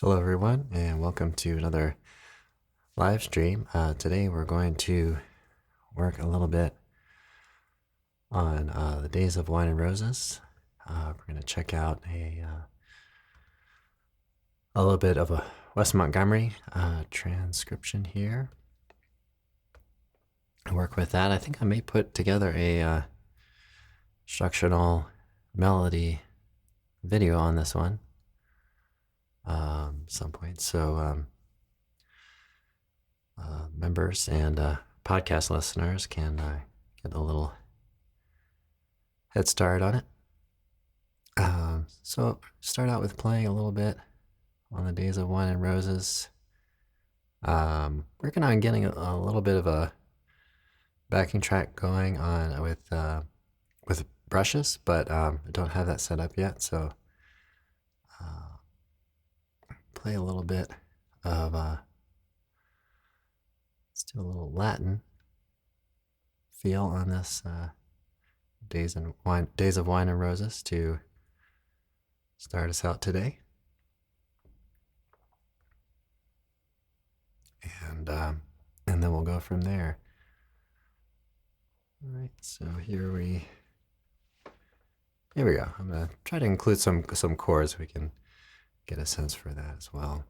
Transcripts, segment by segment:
Hello, everyone, and welcome to another live stream. Today, we're going to work a little bit on the Days of Wine and Roses. We're going to check out a little bit of a West Montgomery transcription here and work with that. I think I may put together a instructional melody video on this one some point. So members and podcast listeners can get a little head start on it. So start out with playing a little bit on the Days of Wine and Roses. Working on getting a little bit of a backing track going on with brushes, but I don't have that set up yet. So play a little bit of let's do a little Latin feel on this Days of Wine and Roses to start us out today. And then we'll go from there. All right, so here we go. I'm gonna try to include some chords so we can get a sense for that as well.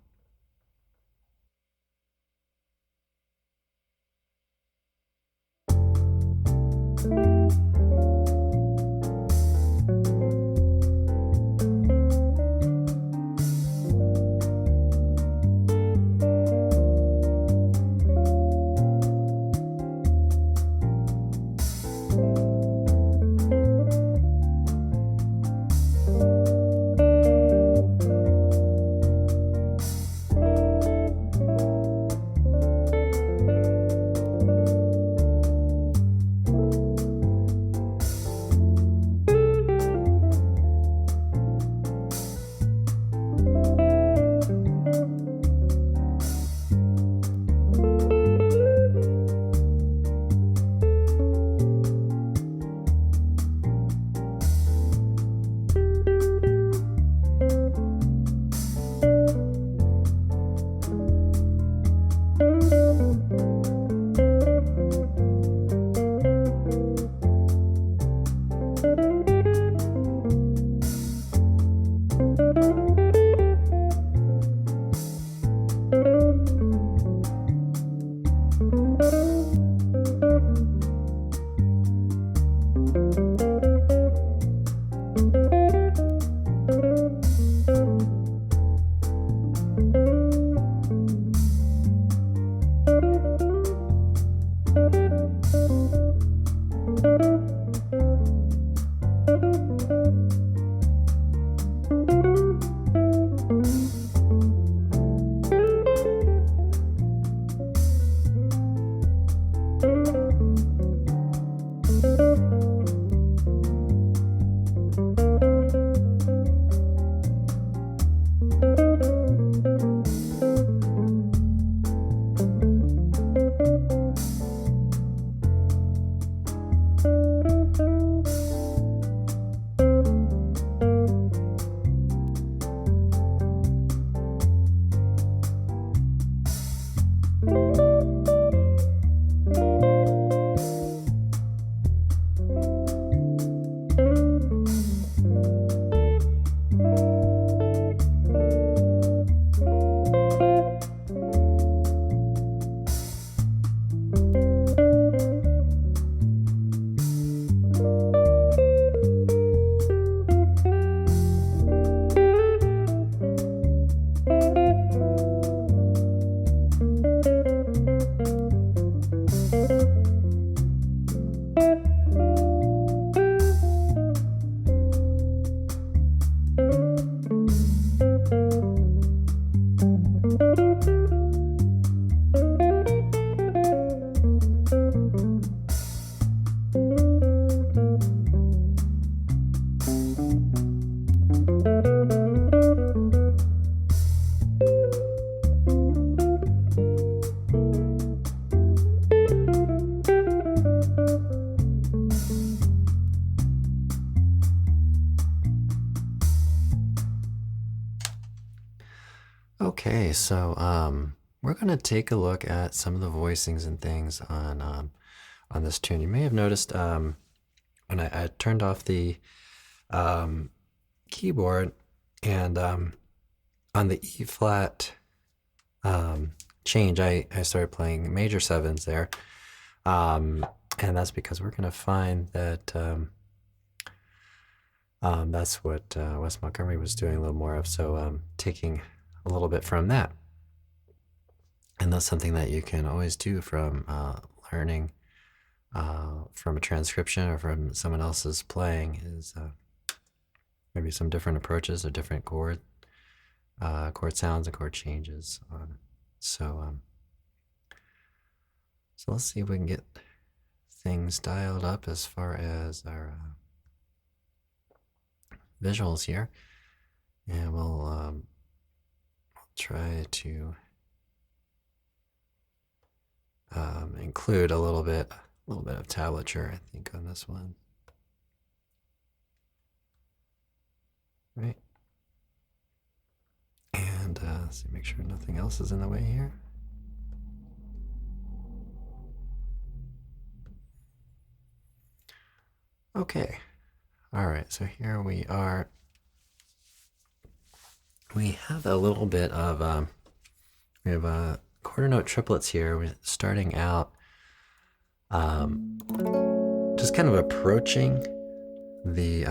Okay, so we're going to take a look at some of the voicings and things on this tune. You may have noticed when I turned off the um, keyboard and on the E flat change, I started playing major sevens there. And that's because we're going to find that that's what Wes Montgomery was doing a little more of. So taking a little bit from that. And that's something that you can always do from learning from a transcription or from someone else's playing is maybe some different approaches or different chord sounds and chord changes. So let's see if we can get things dialed up as far as our visuals here, and we'll try to include a little bit of tablature, I think, on this one. Right. And let's see, make sure nothing else is in the way here. Okay. All right, so here we are. We have a little bit of, we have quarter note triplets here. We're starting out just kind of approaching the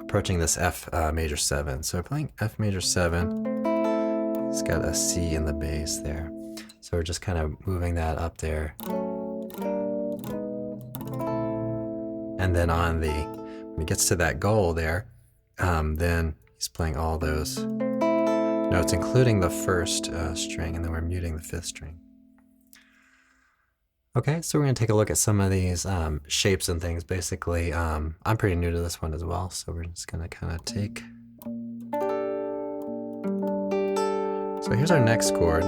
approaching this F major 7. So we're playing F major 7. It's got a C in the bass there. So we're just kind of moving that up there. And then when he gets to that goal there, then he's playing all those notes, including the first string, and then we're muting the 5th string. Okay, so we're going to take a look at some of these shapes and things. Basically, I'm pretty new to this one as well, so we're just going to kind of take... So here's our next chord,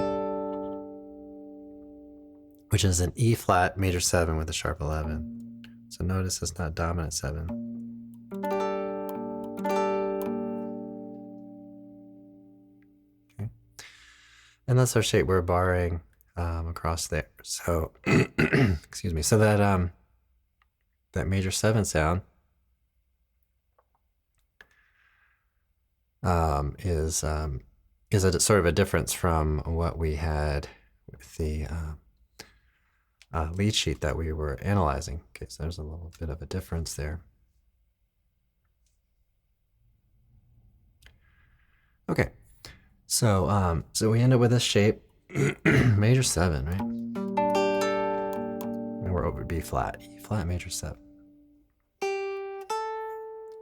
which is an E flat major 7 with a sharp 11. So notice it's not dominant 7. Okay. And that's our shape we're barring across there. So, excuse me. So that major 7 sound is a sort of a difference from what we had with the lead sheet that we were analyzing. Okay, so there's a little bit of a difference there. Okay, so we end up with this shape, major 7, right? And we're over B flat, E flat, major 7.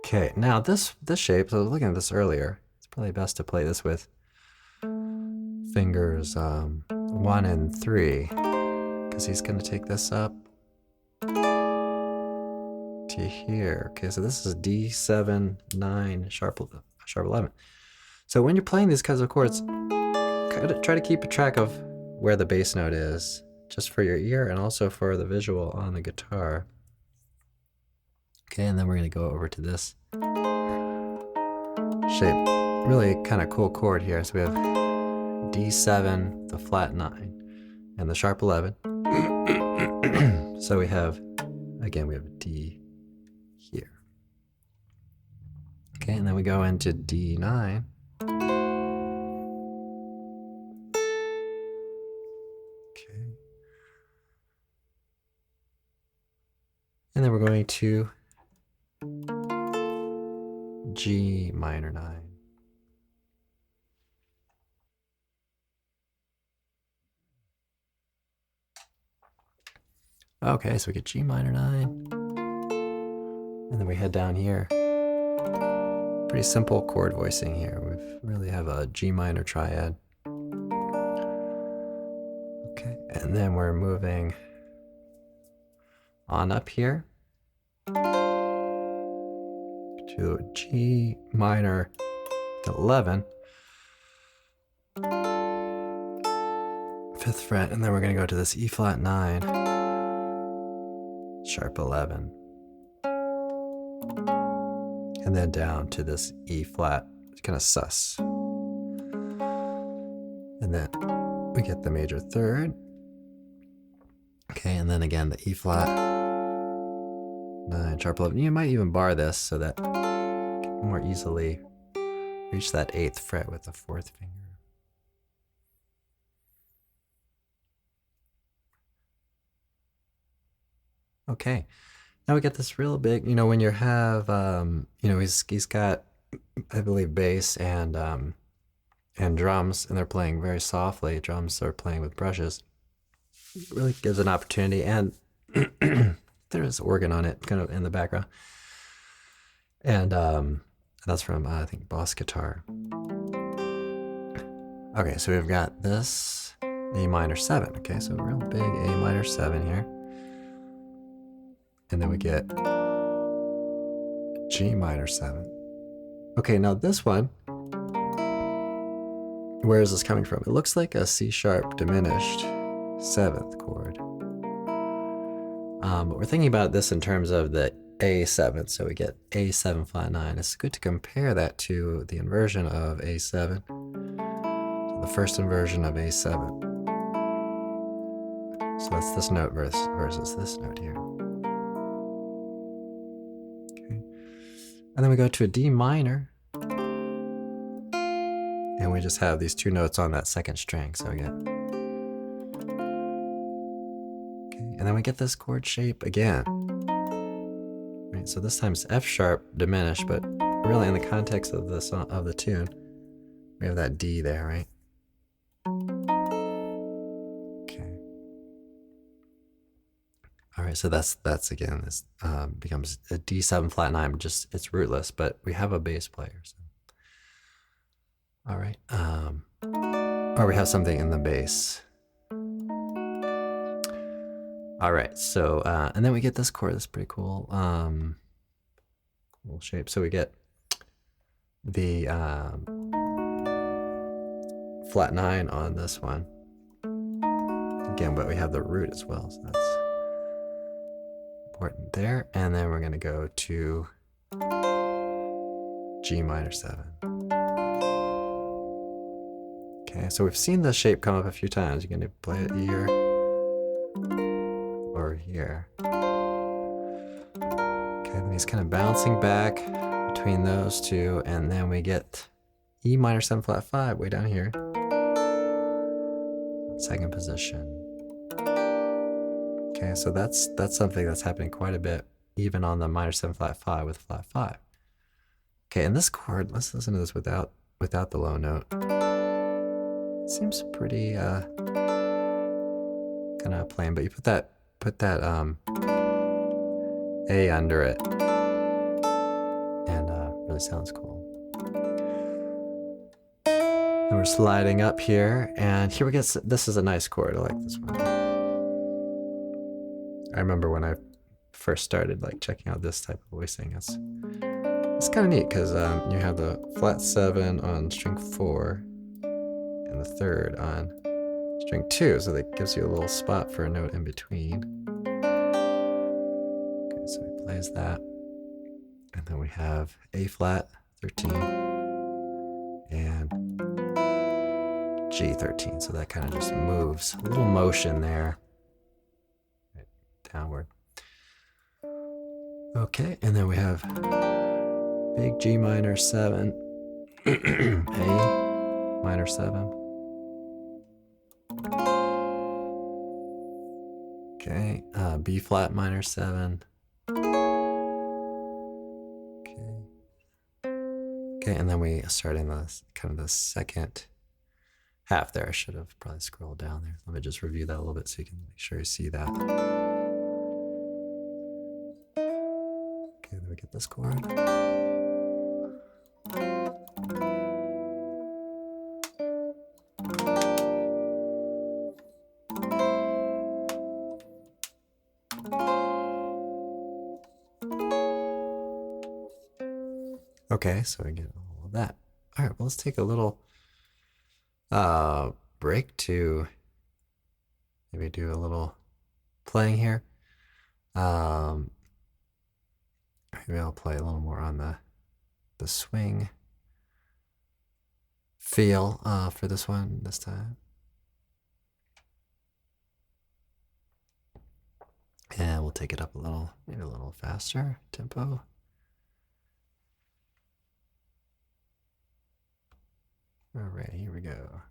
Okay, now this shape, so I was looking at this earlier, it's probably best to play this with fingers 1 and 3, because he's going to take this up to here. Okay, so this is D7, 9, sharp 11. So when you're playing these kinds of chords, try to keep a track of where the bass note is, just for your ear and also for the visual on the guitar. Okay, and then we're going to go over to this shape. Really kind of cool chord here. So we have D7, the flat 9, and the sharp 11. So we have, again, we have D here. Okay, and then we go into D9. Okay. And then we're going to G minor 9. Okay, so we get G minor 9. And then we head down here. Pretty simple chord voicing here. We really have a G minor triad. Okay, and then we're moving on up here to G minor 11, 5th fret, and then we're going to go to this E flat 9, sharp 11. and then down to this E flat, kind of sus. And then we get the major third. Okay, and then again the E flat, 9, sharp 11. You might even bar this so that you can more easily reach that 8th fret with the 4th finger. Okay, now we get this real big, when you have, he's got, I believe, bass and drums, and they're playing very softly. Drums are playing with brushes. It really gives an opportunity, and there's organ on it, kind of in the background. And that's from, I think, Boss Guitar. Okay, so we've got this A minor 7. Okay, so a real big A minor 7 here. And then we get G minor 7. Okay, now this one, where is this coming from? It looks like a C sharp diminished 7th chord. But we're thinking about this in terms of the A7, so we get A7 flat 9. It's good to compare that to the inversion of A7. So the first inversion of A7. So that's this note versus this note here. Okay. And then we go to a D minor. And we just have these two notes on that second string. So we get, okay, and then we get this chord shape again. Right, so this time it's F sharp diminished, but really in the context of the tune, we have that D there, right? Okay. All right, so that's again, this becomes a D7 flat 9, just it's rootless, but we have a bass player. So. All right, or we have something in the bass. All right, so, and then we get this chord that's pretty cool. Little shape. So we get the flat 9 on this one. Again, but we have the root as well, so that's important there. And then we're going to go to G minor 7. Okay, so we've seen this shape come up a few times. You're going to play it here or here. Okay, then he's kind of bouncing back between those two, and then we get E minor 7 flat 5 way down here. Second position. Okay, so that's something that's happening quite a bit, even on the minor 7 flat 5 with flat 5. Okay, and this chord, let's listen to this without the low note. Seems pretty kind of plain, but you put that A under it, and really sounds cool. And we're sliding up here, and here we get, this is a nice chord. I like this one. I remember when I first started like checking out this type of voicing. It's kind of neat because you have the flat 7 on string 4 and the 3rd on string 2, so that gives you a little spot for a note in between. Okay, so he plays that, and then we have A flat 13 and G13, so that kind of just moves, a little motion there, right, downward. Okay, and then we have big G minor 7, A minor 7. Okay, B flat minor 7. Okay, and then we start in the kind of the second half there. I should have probably scrolled down there. Let me just review that a little bit so you can make sure you see that. Okay, then we get this chord. Okay, so we get all of that. All right, well, let's take a little break to maybe do a little playing here. Maybe I'll play a little more on the the swing feel for this one this time. And we'll take it up a little, maybe a little faster tempo. All right, here we go.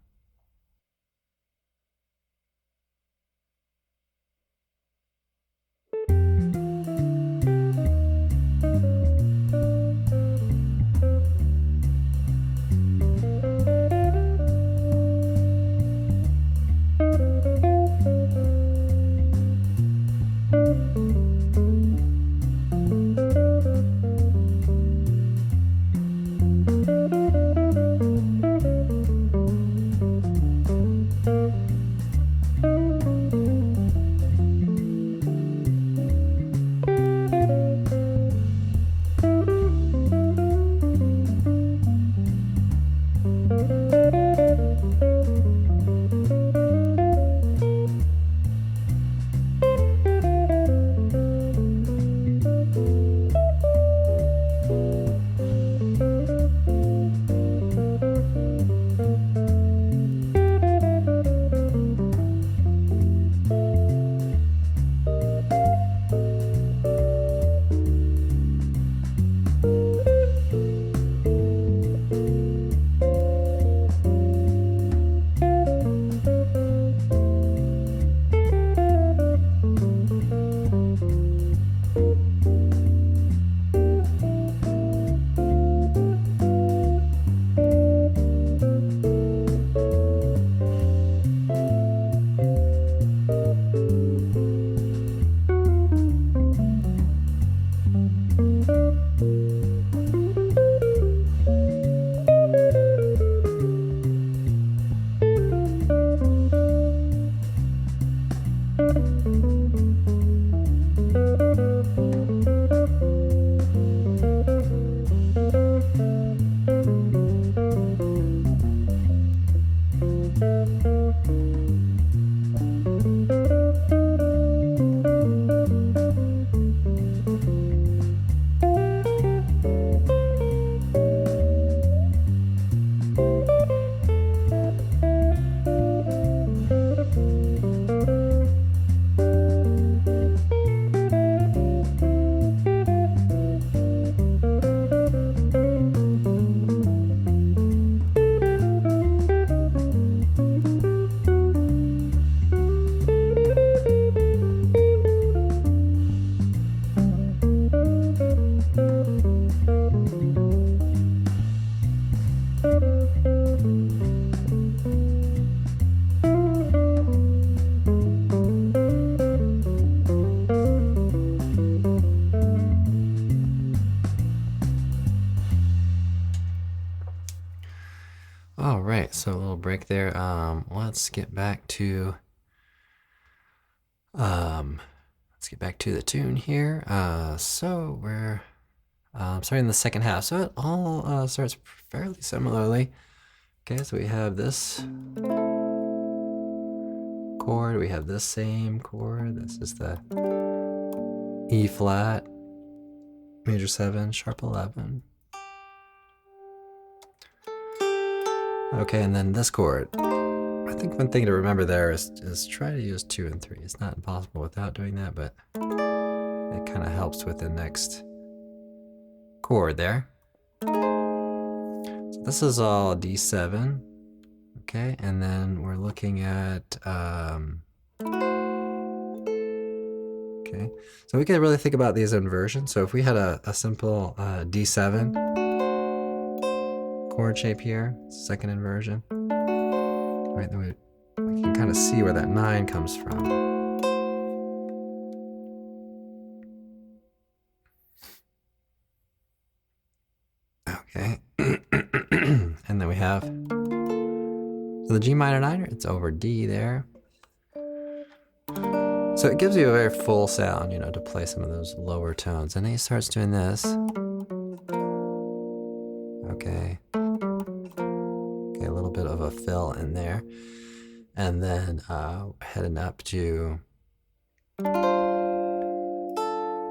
All right, so a little break there. Let's get back to the tune here. So we're starting the second half. So it all starts fairly similarly. Okay, so we have this chord. We have this same chord. This is the E flat, major 7, sharp 11. Okay, and then this chord. I think one thing to remember there is try to use 2 and 3. It's not impossible without doing that, but it kind of helps with the next chord there. So this is all D7. Okay, and then we're looking at, okay, so we can really think about these inversions. So if we had a simple D7 chord shape here, second inversion, right, then we can kind of see where that 9 comes from. Okay, and then we have, so the G minor 9, it's over D there. So it gives you a very full sound, you know, to play some of those lower tones. And then he starts doing this. Okay. Okay, a little bit of a fill in there. And then heading up to,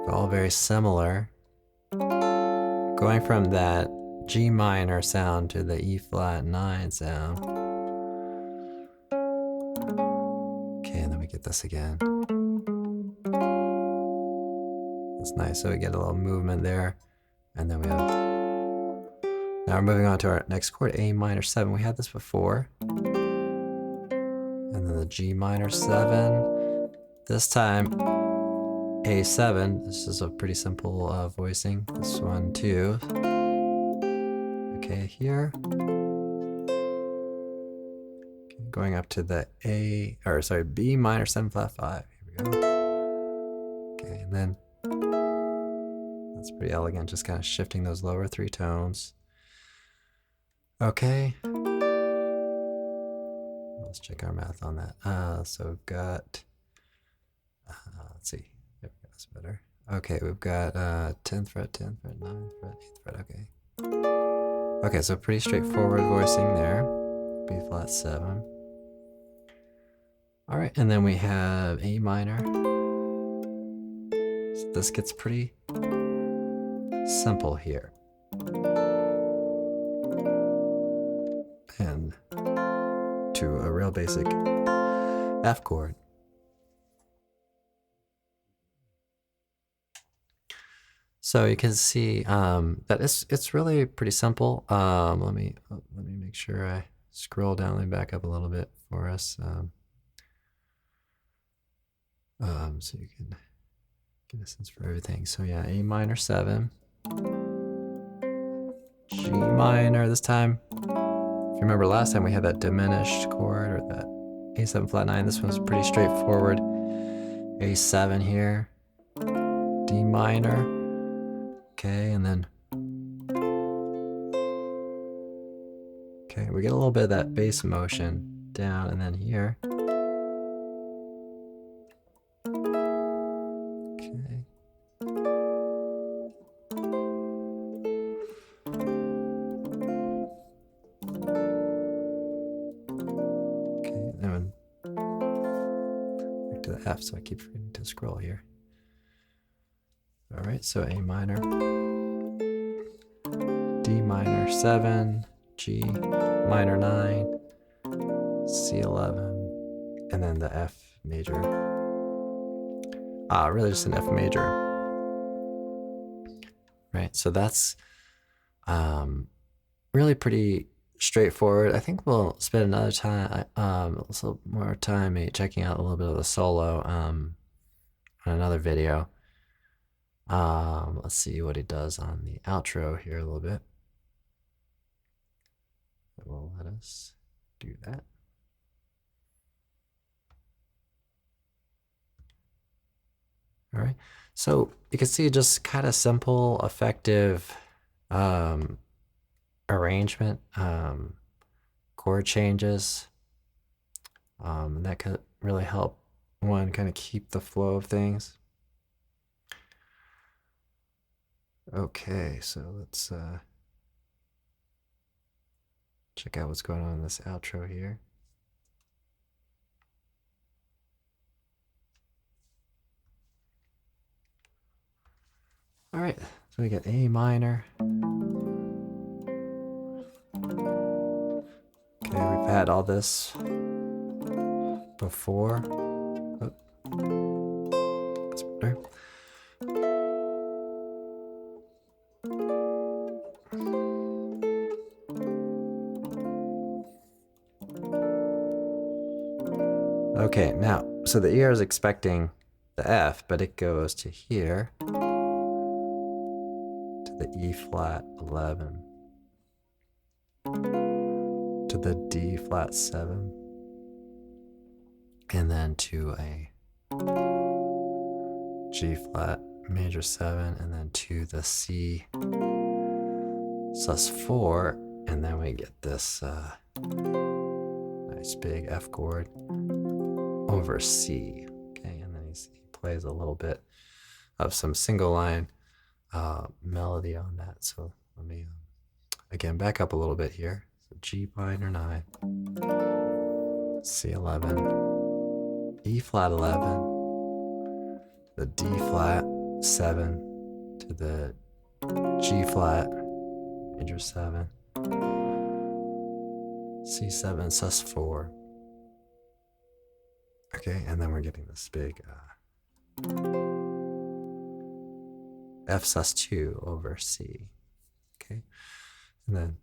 all very similar. Going from that G minor sound to the E flat 9 sound. Okay, and then we get this again. That's nice. So we get a little movement there. And then we have, now we're moving on to our next chord, A minor 7. We had this before. And then the G minor 7. This time, A7. This is a pretty simple voicing. This one too. Okay, here. Okay, going up to the B minor 7 flat 5. Here we go. Okay, and then that's pretty elegant, just kind of shifting those lower 3 tones. Okay. Let's check our math on that. So we've got, let's see. There we go, that's better. Okay, we've got 10th fret, 10th fret, 9th fret, 8th fret, okay. Okay, so pretty straightforward voicing there. B flat 7. All right, and then we have A minor. So this gets pretty simple here. And to a real basic F chord. So you can see that it's really pretty simple. Let me make sure I scroll down and back up a little bit for us, so you can get a sense for everything. So yeah, A minor 7, G minor. This time, if you remember last time, we had that diminished chord or that A7 flat 9. This one's pretty straightforward. A7 here, D minor. Okay, and then, okay, we get a little bit of that bass motion down, and then here. Okay. Okay, and then back to the F, so I keep forgetting to scroll here. All right, so A minor, D minor 7, G minor 9, C11, and then the F major. Really just an F major. Right, so that's really pretty straightforward. I think we'll spend another time, a little more time checking out a little bit of the solo on another video. Let's see what he does on the outro here a little bit. It will let us do that. All right, so you can see just kind of simple, effective arrangement, chord changes, and that could really help one kind of keep the flow of things. Okay, so let's check out what's going on in this outro here. All right, so we got A minor. Okay, we've had all this before. Oh. That's better. Okay, now, so the ear is expecting the F, but it goes to here, to the E flat 11, to the D flat 7, and then to a G flat major 7, and then to the C sus4, and then we get this nice big F chord over C. Okay, and then he plays a little bit of some single line melody on that. So let me again back up a little bit here. So G minor 9, C11, E flat 11, the D flat 7 to the G flat major 7, C7, sus4. Okay, and then we're getting this big F sus2 over C. Okay, and then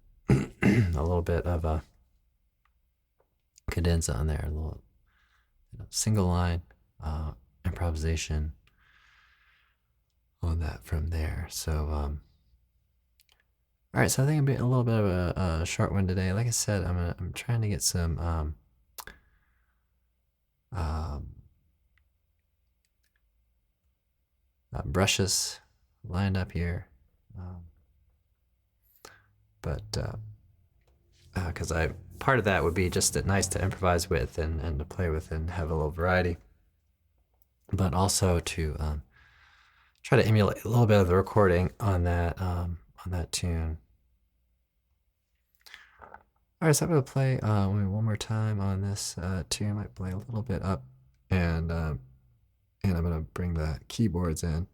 a little bit of a cadenza on there, a little single line improvisation on that from there. So, all right. So I think it'll be a little bit of a short one today. Like I said, I'm trying to get some brushes lined up here, but because part of that would be just nice to improvise with and to play with and have a little variety, but also to try to emulate a little bit of the recording on that tune. All right, so I'm gonna play one more time on this tune. I might play a little bit up, and I'm gonna bring the keyboard in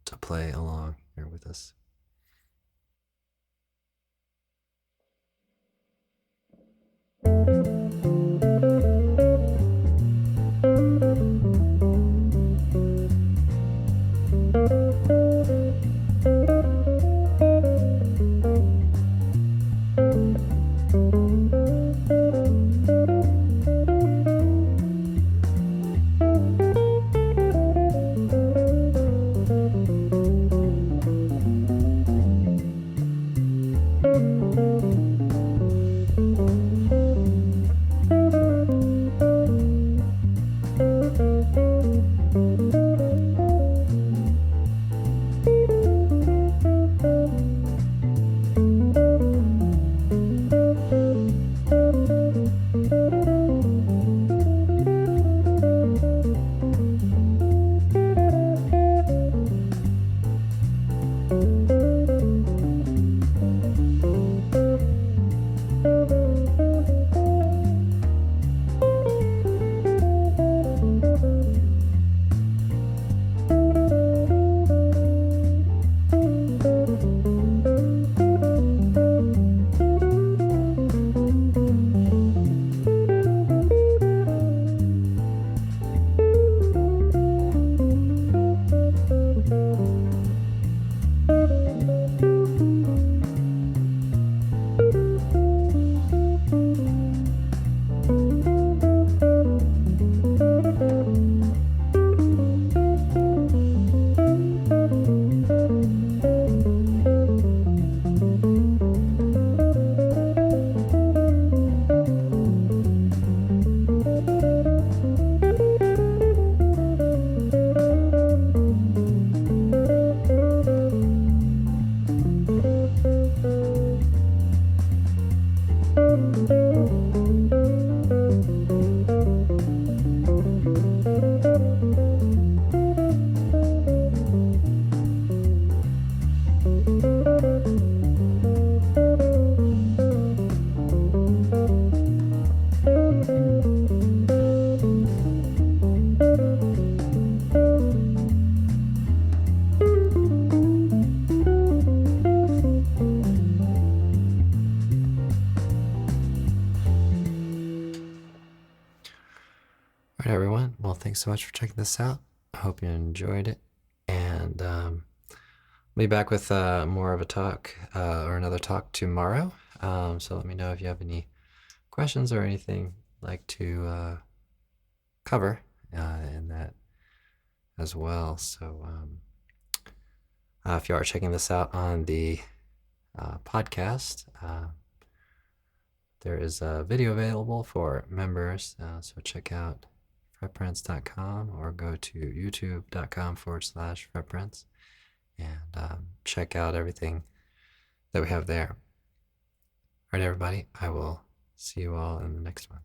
to play along here with us. All right, everyone. Well, thanks so much for checking this out. I hope you enjoyed it. And I'll be back with more of a talk or another talk tomorrow. So let me know if you have any questions or anything like to cover in that as well. So if you are checking this out on the podcast, there is a video available for members. So check out fretprints.com or go to youtube.com/fretprints and check out everything that we have there. All right, everybody, I will see you all in the next one.